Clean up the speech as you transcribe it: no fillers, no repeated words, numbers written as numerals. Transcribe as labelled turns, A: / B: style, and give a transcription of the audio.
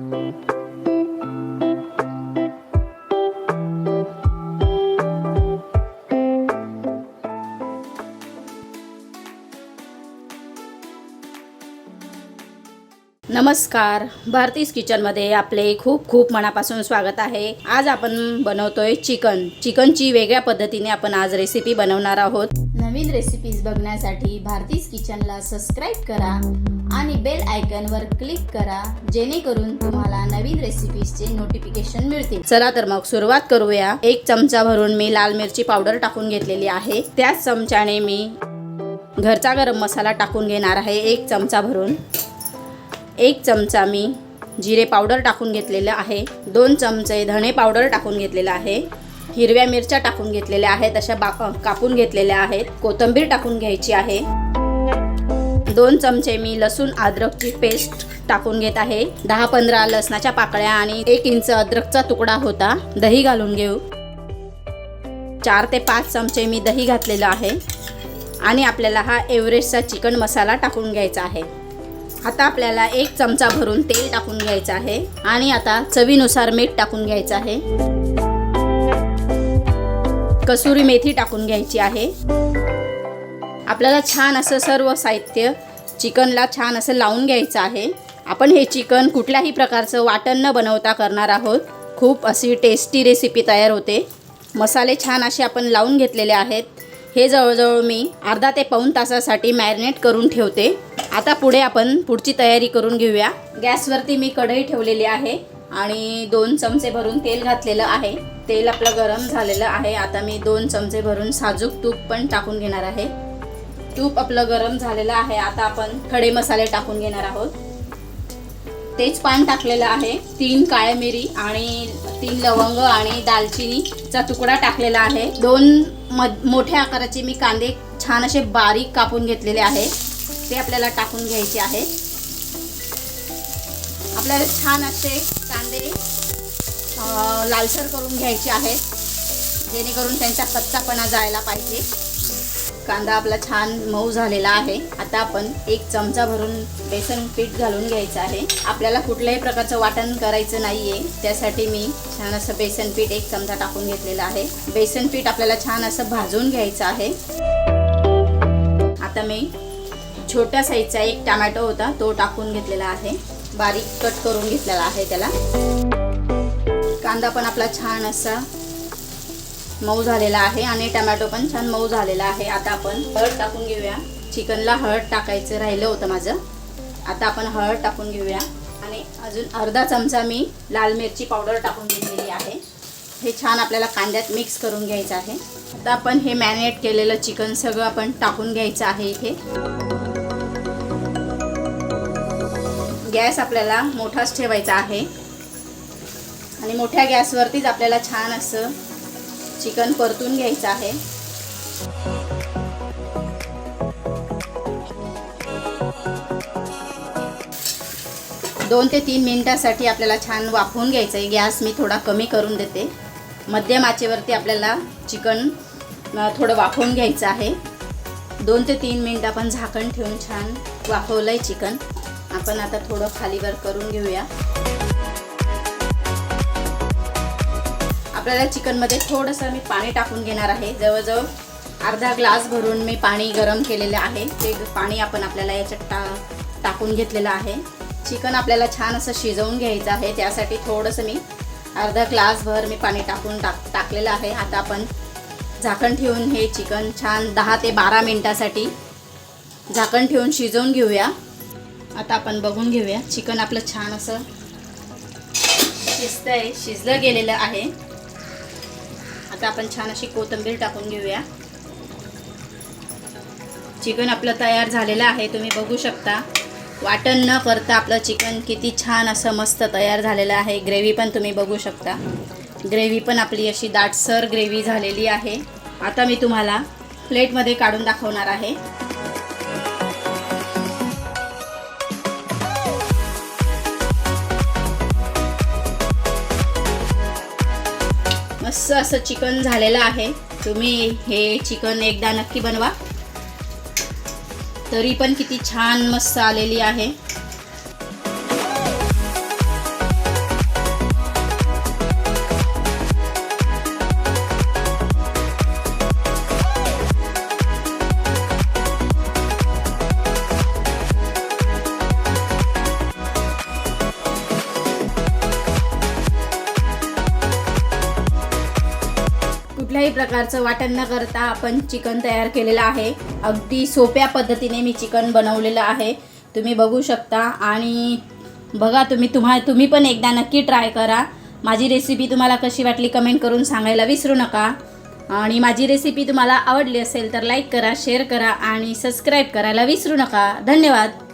A: नमस्कार, भारतीज किचनमध्ये आपले खूप खूप मनापासून स्वागत आहे। आज आपण बनवतोय चिकनची वेगळ्या पद्धतीने आपण आज रेसिपी बनवणार आहोत। नवीन रेसिपीज बघण्यासाठी भारतीज किचनला सबस्क्राइब करा आणि बेल आयकॉनवर क्लिक करा, जेणेकरून तुम्हाला नवीन रेसिपीजचे नोटिफिकेशन मिळतील। चला तर मग सुरुवात करूया। 1 चमचा भरून मी लाल मिरची पावडर टाकून घेतलेली आहे। त्याच चमच्याने मी घरचा गरम मसाला टाकून घेणार आहे 1 चमचा भरून। 1 चमचा मी जिरे पावडर टाकून घेतलेला आहे। 2 चमचे धणे पावडर टाकून घेतलेला आहे। हिरव्या मिरच्या टाकून घेतलेल्या आहेत, अशा कापून घेतलेल्या आहेत। कोथिंबीर टाकून घ्यायची आहे। 2 चमचे मी लसूण अद्रकची पेस्ट टाकून घेत आहे। 10-15 लसणाच्या पाकळ्या आणि 1 इंच अद्रकचा तुकडा होता। दही घालून घेऊ। 4 ते 5 चमचे मी दही घातलेला आहे आणि आपल्याला हा एव्हरेस्टचा चिकन मसाला टाकून घ्यायचा आहे। आता आपल्याला 1 चमचा भरून तेल टाकून घ्यायचं आहे आणि आता चवीनुसार मीठ टाकून घ्यायचं आहे। कसुरी मेथी टाकून घ्यायची आहे। आपल्याला छान असं सर्व साहित्य चिकनला छान असं लावून घ्यायचं आहे। आपण हे चिकन कुठल्याही प्रकारचं वाटण न बनवता करणार आहोत। खूप अशी टेस्टी रेसिपी तयार होते। मसाले छान असे आपण लावून घेतलेले आहेत। हे जवळजवळ मी अर्धा ते पाऊण तासासाठी मॅरिनेट करून ठेवते। आता पुढे आपण पुढची तयारी करून घेऊया। गॅसवरती मी कढई ठेवलेली आहे आणि 2 चमचे भरून तेल घातलेलं आहे। तेल आपलं गरम झालेलं आहे। आता मी 2 चमचे भरून साजूक तूप पण टाकून घेणार आहे। तूप आपलं गरम झालेलं आहे। आता आपण खडे मसाले टाकून घेणार आहोत। तेजपान टाकलेलं आहे। 3 काळ्या मिरी आणि 3 लवंग आणि दालचिनीचा तुकडा टाकलेला आहे। 2 मोठ्या आकाराचे मी कांदे छान असे बारीक कापून घेतलेले आहे, ते आपल्याला टाकून घ्यायचे आहे। आपल्याला छान असे कांदे लालसर करून घ्यायचे आहेत, जेणेकरून त्यांचा कच्चापणा जायला पाहिजे। कांदा आपला छान मऊ झालेला आहे। आता आपण 1 चमचा भरून बेसन पीठ घालून घ्यायचं आहे। आपल्याला कुठल्याही प्रकारचं वाटण करायचं नाहीये, त्यासाठी मी छान असं बेसन पीठ 1 चमचा टाकून घेतलेलं आहे। बेसन पीठ आपल्याला छान असं भाजून घ्यायचं आहे। आता मी छोट्या साईजचा 1 टोमॅटो होता, तो टाकून घेतलेला आहे। बारीक कट करून घेतलेला आहे त्याला। कांदा पण आपला छान असा मऊ झालेला आहे आणि टोमॅटो पण छान मऊ झालेला आहे। आता आपण हळद टाकून घेऊया। चिकनला हळद टाकायचं राहिलं होतं माझं। आता आपण हळद टाकून घेऊया आणि अजून अर्धा चमचा मी लाल मिरची पावडर टाकून घेतलेली आहे। हे छान आपल्याला कांद्यात मिक्स करून घ्यायचं आहे। आता आपण हे मॅरिनेट केलेलं चिकन सगळं आपण टाकून घ्यायचं आहे इथे। गॅस आपल्याला मोठाच ठेवायचा आहे आणि मोठ्या गॅसवरतीच आपल्याला छान असं चिकन परतून घ्यायचं आहे। 2 ते 3 मिनिटांसाठी आपल्याला छान वाफवून घ्यायचं आहे। गॅस मी थोडा कमी करून देते। मध्यम आचेवरती आपल्याला चिकन थोडं वाफवून घ्यायचं आहे। 2 ते 3 मिनिट आपण झाकण ठेवून छान वाफवलंय चिकन। आपण आता थोडं खालीवर करून घेऊया। आपल्याला चिकनमध्ये थोडंसं मी पाणी टाकून घेणार आहे। जवळजवळ अर्धा ग्लास भरून मी पाणी गरम केलेलं आहे। ते पाणी आपण आपल्याला याच्यात टाकून घेतलेलं आहे। चिकन आपल्याला छान असं शिजवून घ्यायचं आहे, त्यासाठी थोडंसं मी अर्धा ग्लास भर मी पाणी टाकलेलं आहे। आता आपण झाकण ठेवून हे चिकन छान 10 ते 12 मिनिटांसाठी झाकण ठेवून शिजवून घेऊया। आता आपण बघून घेऊया, चिकन आपलं छान असं शिजलं गेलेलं आहे। आता आपण छान अशी कोथिंबीर टाकून घेऊया। चिकन आपलं तयार झालेलं आहे, तुम्ही बघू शकता। वाटण न करता आपलं चिकन किती छान असं मस्त तयार झालेलं आहे। ग्रेव्ही पण तुम्ही बघू शकता। ग्रेव्ही पण आपली अशी दाटसर ग्रेव्ही झालेली आहे। आता मी तुम्हाला प्लेटमध्ये काढून दाखवणार आहे। मस्त असं चिकन झालेलं आहे। तुम्ही हे चिकन एकदा नक्की बनवा। तरी पण किती छान मस्त आलेली आहे। कुठल्याही प्रकारचं वाटण न करता आपण चिकन तयार केलेलं आहे. अगदी सोप्या पद्धतीने मी चिकन बनवलेलं आहे, तुम्ही बघू शकता. आणि बघा, तुम्ही पण एकदा नक्की ट्राय करा. माझी रेसिपी तुम्हाला कशी वाटली कमेंट करून सांगायला विसरू नका. आणि माझी रेसिपी तुम्हाला आवडली असेल तर लाईक करा, शेअर करा आणि सबस्क्राईब करायला विसरू नका. धन्यवाद.